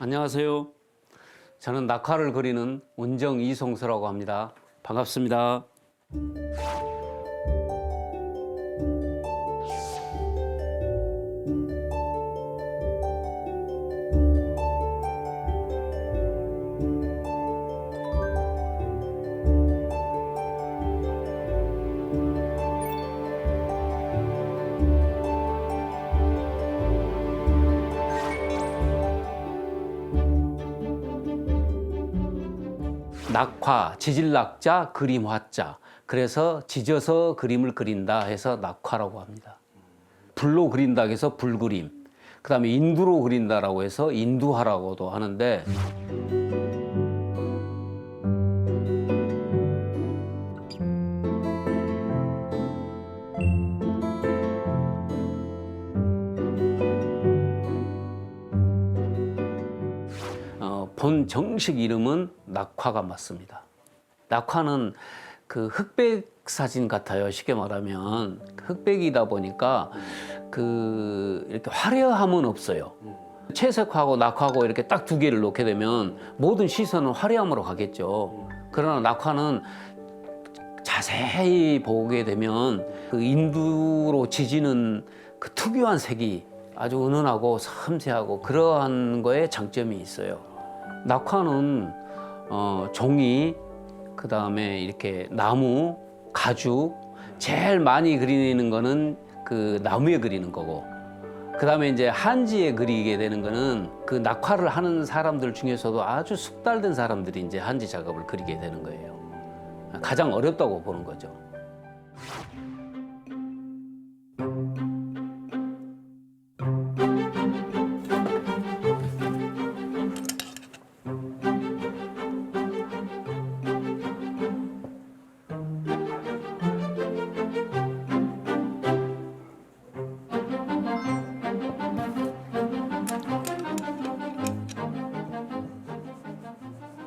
안녕하세요. 저는 낙화를 그리는 운정 이송서라고 합니다. 반갑습니다. 낙화, 지질낙자, 그림화자. 그래서 지져서 그림을 그린다 해서 낙화라고 합니다. 불로 그린다 해서 불그림. 그 다음에 인두로 그린다라고 해서 인두화라고도 하는데, 본 정식 이름은 낙화가 맞습니다. 낙화는 그 흑백 사진 같아요. 쉽게 말하면 흑백이다 보니까 그 이렇게 화려함은 없어요. 채색하고 낙화하고 이렇게 딱 두 개를 놓게 되면 모든 시선은 화려함으로 가겠죠. 그러나 낙화는 자세히 보게 되면 그 인두로 지지는 그 특유한 색이 아주 은은하고 섬세하고 그러한 거에 장점이 있어요. 낙화는 종이, 그 다음에 이렇게 나무, 가죽, 제일 많이 그리는 거는 그 나무에 그리는 거고, 그 다음에 이제 한지에 그리게 되는 거는 그 낙화를 하는 사람들 중에서도 아주 숙달된 사람들이 이제 한지 작업을 그리게 되는 거예요. 가장 어렵다고 보는 거죠.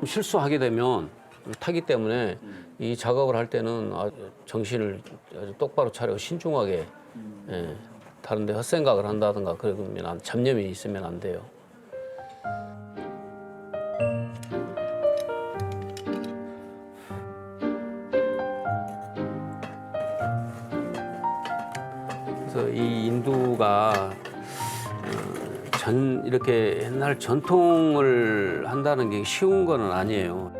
실수하게 되면 타기 때문에 이 작업을 할 때는 아주 정신을 아주 똑바로 차리고 신중하게, 다른 데 헛생각을 한다든가 그러면 잡념이 있으면 안 돼요. 그래서 이 인두가 이렇게 옛날 전통을 한다는 게 쉬운 거는 아니에요.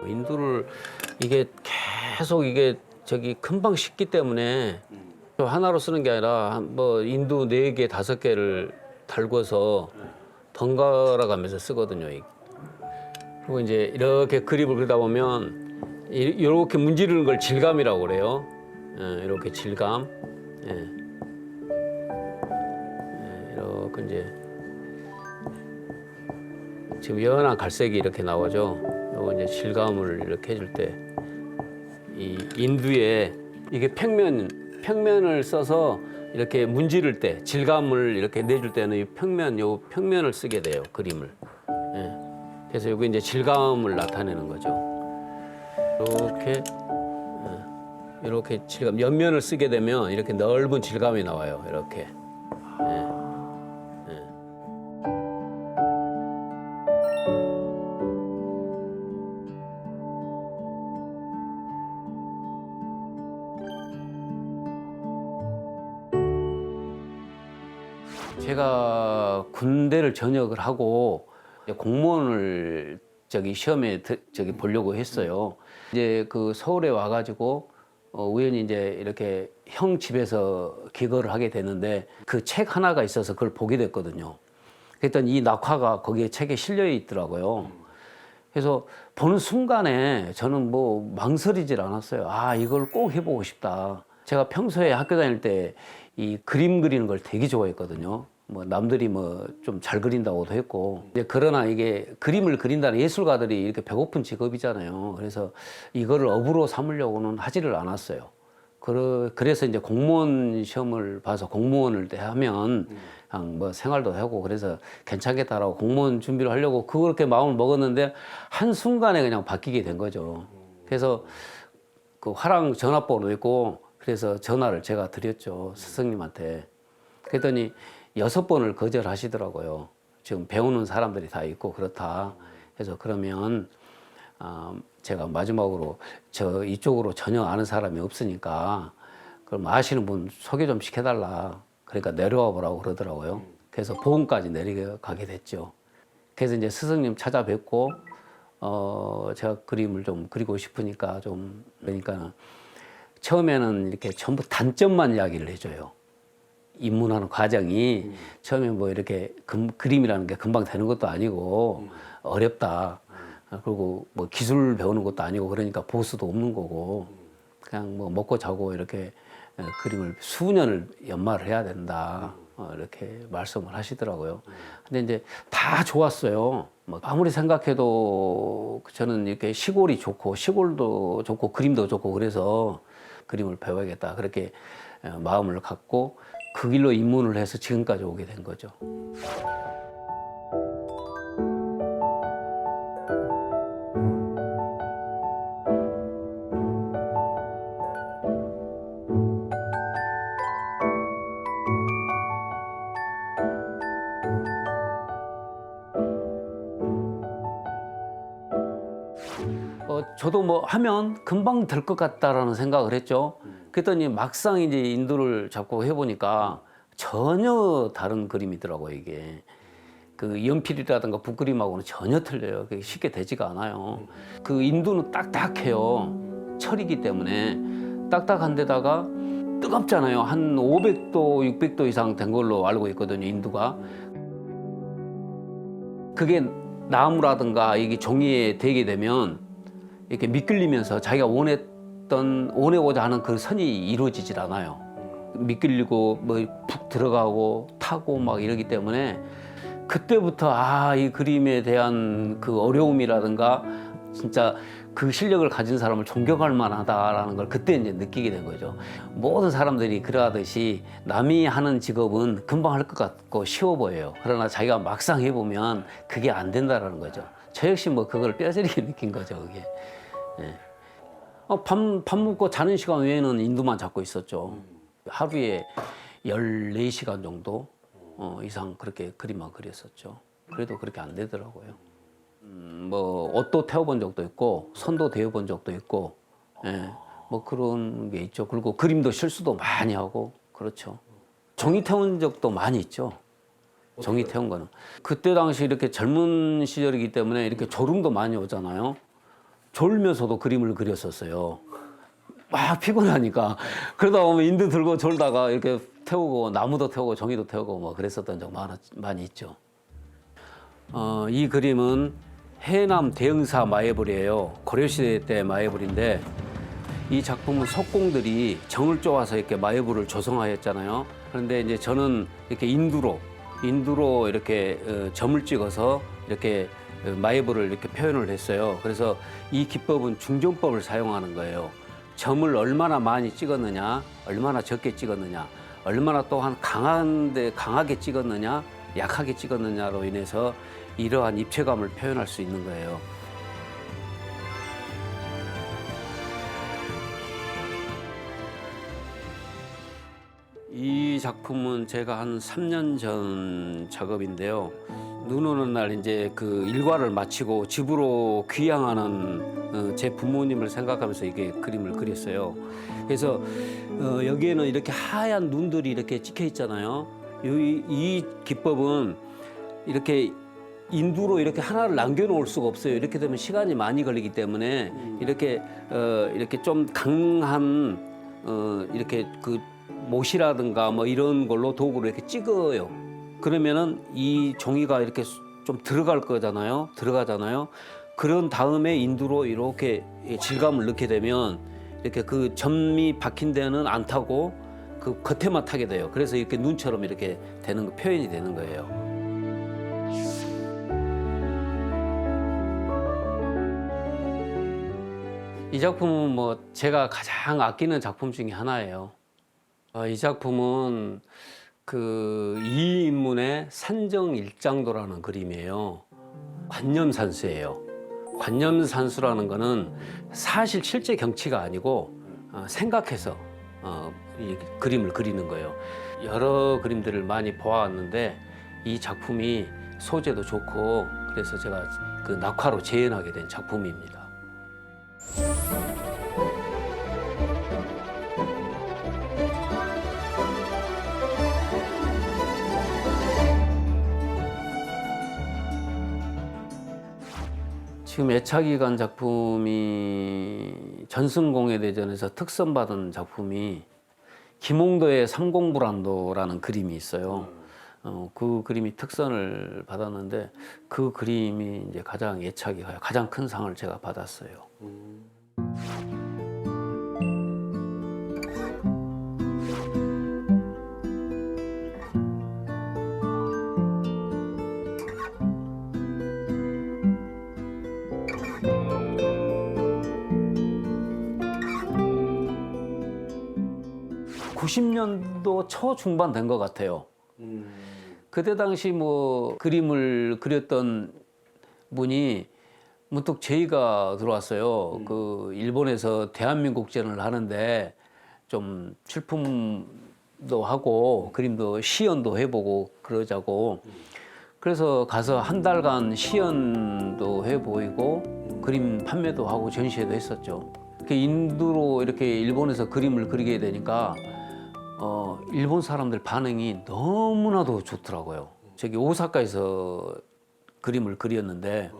인두를 이게 계속 이게 금방 식기 때문에 하나로 쓰는 게 아니라 뭐 인두 4개, 5개를 달궈서 번갈아 가면서 쓰거든요. 그리고 이제 이렇게 그림을 그리다 보면 이렇게 문지르는 걸 질감이라고 그래요. 이렇게 질감. 이렇게 이제 지금 연한 갈색이 이렇게 나오죠. 요거 이제 질감을 이렇게 해줄 때 이 인두에 이게 평면을 써서 이렇게 문지를 때 질감을 이렇게 내줄 때는 이 평면을 쓰게 돼요. 그림을. 그래서 여기 이제 질감을 나타내는 거죠. 이렇게 질감, 옆면을 쓰게 되면 이렇게 넓은 질감이 나와요. 이렇게. 제가 군대를 전역을 하고 공무원을 시험에 보려고 했어요. 이제 그 서울에 와가지고 우연히 이제 이렇게 형 집에서 기거를 하게 되는데 그 책 하나가 있어서 그걸 보게 됐거든요. 그랬더니 이 낙화가 거기에 책에 실려 있더라고요. 그래서 보는 순간에 저는 뭐 망설이질 않았어요. 아, 이걸 꼭 해보고 싶다. 제가 평소에 학교 다닐 때 이 그림 그리는 걸 되게 좋아했거든요. 뭐 남들이 뭐 좀 잘 그린다고도 했고, 이제 그러나 이게 그림을 그린다는 예술가들이 이렇게 배고픈 직업이잖아요. 그래서 이거를 업으로 삼으려고는 하지를 않았어요. 그래서 이제 공무원 시험을 봐서 공무원을 하면 그냥 뭐 생활도 하고 그래서 괜찮겠다라고 공무원 준비를 하려고 그렇게 마음을 먹었는데 한순간에 그냥 바뀌게 된 거죠. 그래서 그 화랑 전화번호도 있고 그래서 전화를 제가 드렸죠. 스승님한테. 그랬더니 6번을 거절하시더라고요. 지금 배우는 사람들이 다 있고 그렇다. 그래서 그러면 제가 마지막으로 저 이쪽으로 전혀 아는 사람이 없으니까 그럼 아시는 분 소개 좀 시켜달라. 그러니까 내려와 보라고 그러더라고요. 그래서 보험까지 내려가게 됐죠. 그래서 이제 스승님 찾아뵙고 제가 그림을 좀 그리고 싶으니까 좀 그러니까 처음에는 이렇게 전부 단점만 이야기를 해줘요. 입문하는 과정이 처음에 뭐 이렇게 그림이라는 게 금방 되는 것도 아니고 어렵다. 그리고 뭐 기술 배우는 것도 아니고 그러니까 보수도 없는 거고 그냥 뭐 먹고 자고 이렇게 그림을 수년을 연마를 해야 된다. 이렇게 말씀을 하시더라고요. 근데 이제 다 좋았어요. 뭐 아무리 생각해도 저는 이렇게 시골이 좋고 시골도 좋고 그림도 좋고 그래서 그림을 배워야겠다. 그렇게 마음을 갖고 그 길로 입문을 해서 지금까지 오게 된 거죠. 저도 뭐 하면 금방 될 것 같다라는 생각을 했죠. 그랬더니 막상 이제 인도를 잡고 해보니까 전혀 다른 그림이더라고요, 이게. 그 연필이라든가 붓그림하고는 전혀 틀려요. 그게 쉽게 되지가 않아요. 그 인두는 딱딱해요. 철이기 때문에. 딱딱한 데다가 뜨겁잖아요. 한 500도, 600도 이상 된 걸로 알고 있거든요, 인두가. 그게 나무라든가 이게 종이에 대게 되면 이렇게 미끌리면서 자기가 원해고자 하는 그 선이 이루어지질 않아요. 미끌리고 뭐 푹 들어가고 타고 막 이러기 때문에 그때부터 이 그림에 대한 그 어려움이라든가 진짜 그 실력을 가진 사람을 존경할 만하다라는 걸 그때 이제 느끼게 된 거죠. 모든 사람들이 그러하듯이 남이 하는 직업은 금방 할 것 같고 쉬워 보여요. 그러나 자기가 막상 해보면 그게 안 된다라는 거죠. 저 역시 뭐 그걸 뼈저리게 느낀 거죠, 그게. 예. 밥 먹고 자는 시간 외에는 인두만 잡고 있었죠. 하루에 14시간 정도 이상 그렇게 그림만 그렸었죠. 그래도 그렇게 안 되더라고요. 뭐 옷도 태워본 적도 있고 손도 데워본 적도 있고 뭐 그런 게 있죠. 그리고 그림도 실수도 많이 하고 그렇죠. 종이 태운 적도 많이 있죠. 종이 태운 거는 그때 당시 이렇게 젊은 시절이기 때문에 이렇게 졸음도 많이 오잖아요. 졸면서도 그림을 그렸었어요. 막 피곤하니까 그러다 보면 인두 들고 졸다가 이렇게 태우고 나무도 태우고 종이도 태우고 뭐 그랬었던 적 많이 있죠. 이 그림은 해남 대흥사 마애불이에요. 고려시대 때 마애불인데 이 작품은 석공들이 정을 쪼아서 이렇게 마애불을 조성하였잖아요. 그런데 이제 저는 이렇게 인두로 이렇게 점을 찍어서 이렇게 마애불을 이렇게 표현을 했어요. 그래서 이 기법은 중정법을 사용하는 거예요. 점을 얼마나 많이 찍었느냐, 얼마나 적게 찍었느냐, 얼마나 또한 강하게 찍었느냐, 약하게 찍었느냐로 인해서 이러한 입체감을 표현할 수 있는 거예요. 이 작품은 제가 한 3년 전 작업인데요. 눈 오는 날 이제 그 일과를 마치고 집으로 귀향하는 제 부모님을 생각하면서 이게 그림을 그렸어요. 그래서 여기에는 이렇게 하얀 눈들이 이렇게 찍혀 있잖아요. 이 기법은 이렇게 인두로 이렇게 하나를 남겨놓을 수가 없어요. 이렇게 되면 시간이 많이 걸리기 때문에 이렇게 좀 강한 이렇게 그 못이라든가 뭐 이런 걸로 도구로 이렇게 찍어요. 그러면은 이 종이가 이렇게 좀 들어가잖아요. 그런 다음에 인두로 이렇게 질감을 넣게 되면 이렇게 그 점이 박힌 데는 안 타고 그 겉에만 타게 돼요. 그래서 이렇게 눈처럼 이렇게 되는 표현이 되는 거예요. 이 작품은 뭐 제가 가장 아끼는 작품 중에 하나예요. 이 작품은 그 이인문의 산정일장도라는 그림이에요. 관념산수예요. 관념산수라는 거는 사실 실제 경치가 아니고 생각해서 이 그림을 그리는 거예요. 여러 그림들을 많이 보아왔는데 이 작품이 소재도 좋고 그래서 제가 그 낙화로 재현하게 된 작품입니다. 지금 애착이 간 작품이 전승공예대전에서 특선받은 작품이 김홍도의 삼공불안도라는 그림이 있어요. 그 그림이 특선을 받았는데 그 그림이 이제 가장 애착이 가요. 가장 큰 상을 제가 받았어요. 90년도 초중반 된 것 같아요. 그때 당시 뭐 그림을 그렸던 분이 문득 제의가 들어왔어요. 그 일본에서 대한민국전을 하는데 좀 출품도 하고 그림도 시연도 해보고 그러자고. 그래서 가서 한 달간 시연도 해보이고 그림 판매도 하고 전시회도 했었죠. 인두로 이렇게 일본에서 그림을 그리게 되니까 일본 사람들 반응이 너무나도 좋더라고요. 저기 오사카에서 그림을 그렸는데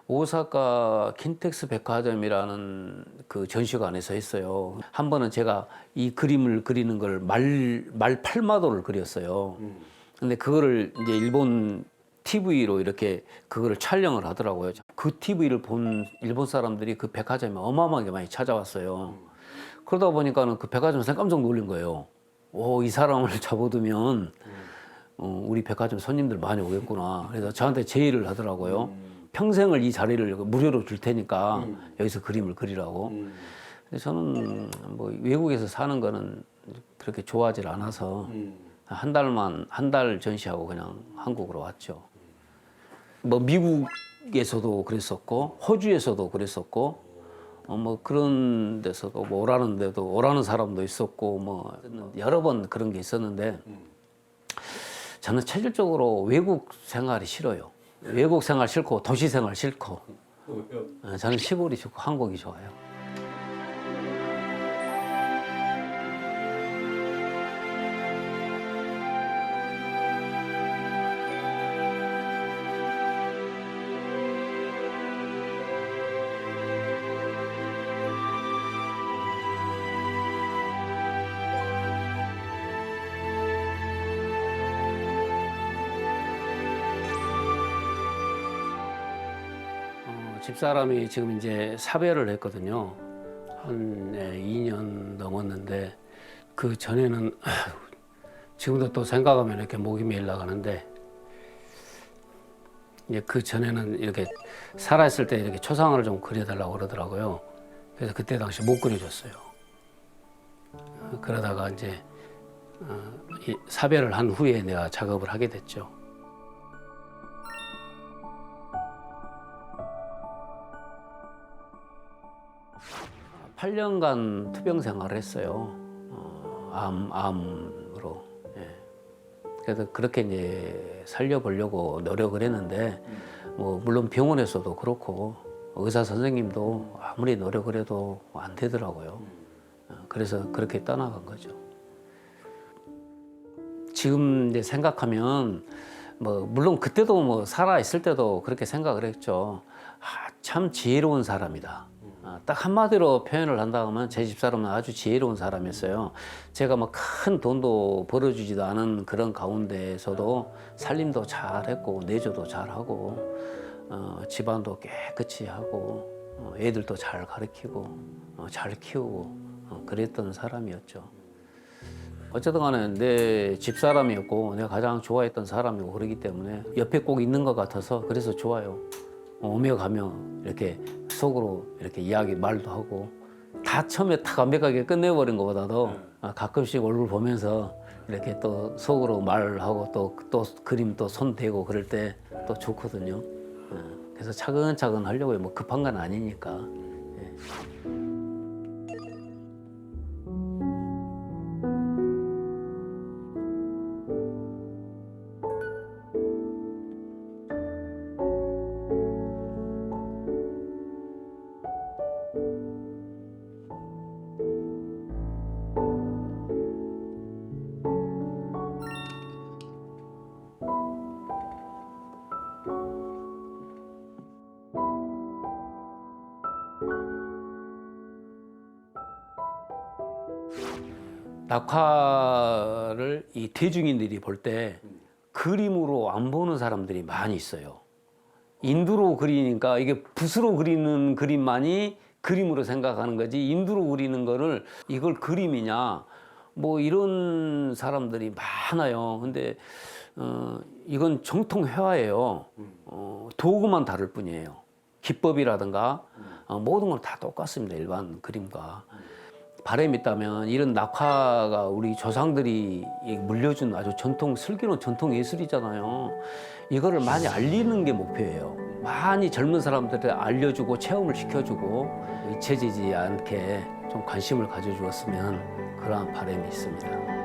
오사카 킨텍스 백화점이라는 그 전시관에서 했어요. 한 번은 제가 이 그림을 그리는 걸 말 팔마도를 그렸어요. 근데 그거를 이제 일본 TV로 이렇게 그거를 촬영을 하더라고요. 그 TV를 본 일본 사람들이 그 백화점에 어마어마하게 많이 찾아왔어요. 그러다 보니까는 그 백화점에서 깜짝 놀란 거예요. 오, 이 사람을 잡아두면 우리 백화점 손님들 많이 오겠구나. 그래서 저한테 제의를 하더라고요. 평생을 이 자리를 무료로 줄 테니까 여기서 그림을 그리라고. 근데 저는 뭐 외국에서 사는 거는 그렇게 좋아하지 않아서 한 달 전시하고 그냥 한국으로 왔죠. 뭐 미국에서도 그랬었고 호주에서도 그랬었고 뭐 그런 데서도 뭐 오라는 사람도 있었고 뭐 여러 번 그런 게 있었는데 저는 체질적으로 외국 생활이 싫어요. 외국 생활 싫고 도시 생활 싫고 저는 시골이 좋고 한국이 좋아요. 집사람이 지금 이제 사별을 했거든요. 한 2년 넘었는데 그 전에는 지금도 또 생각하면 이렇게 목이 메일 나가는데 이제 그 전에는 이렇게 살아있을 때 이렇게 초상화를 좀 그려달라고 그러더라고요. 그래서 그때 당시 못 그려줬어요. 그러다가 이제 사별을 한 후에 내가 작업을 하게 됐죠. 8년간 투병 생활을 했어요. 암으로. 예. 그래서 그렇게 이제 살려보려고 노력을 했는데, 뭐 물론 병원에서도 그렇고 의사 선생님도 아무리 노력을 해도 안 되더라고요. 그래서 그렇게 떠나간 거죠. 지금 이제 생각하면 뭐 물론 그때도 뭐 살아 있을 때도 그렇게 생각을 했죠. 참 지혜로운 사람이다. 딱 한마디로 표현을 한다면 제 집사람은 아주 지혜로운 사람이었어요. 제가 뭐 큰 돈도 벌어주지도 않은 그런 가운데에서도 살림도 잘했고 내조도 잘하고 집안도 깨끗이 하고 애들도 잘 가르치고 잘 키우고 그랬던 사람이었죠. 어쨌든 간에 내 집사람이었고 내가 가장 좋아했던 사람이고 그러기 때문에 옆에 꼭 있는 것 같아서 그래서 좋아요. 오며 가며 이렇게 속으로 이렇게 말도 하고 다 처음에 다 완벽하게 끝내버린 것보다도 가끔씩 얼굴 보면서 이렇게 또 속으로 말하고 또 그림 또 손 대고 그럴 때 또 좋거든요. 그래서 차근차근 하려고요. 뭐 급한 건 아니니까. 낙화를 이 대중인들이 볼 때 그림으로 안 보는 사람들이 많이 있어요. 인두로 그리니까 이게 붓으로 그리는 그림만이 그림으로 생각하는 거지, 인두로 그리는 거를 이걸 그림이냐 뭐 이런 사람들이 많아요. 근데 이건 정통 회화예요. 도구만 다를 뿐이에요. 기법이라든가 모든 건 다 똑같습니다. 일반 그림과. 바람이 있다면 이런 낙화가 우리 조상들이 물려준 아주 전통, 슬기로운 전통 예술이잖아요. 이거를 많이 알리는 게 목표예요. 많이 젊은 사람들한테 알려주고 체험을 시켜주고 잊혀지지 않게 좀 관심을 가져주었으면 그러한 바람이 있습니다.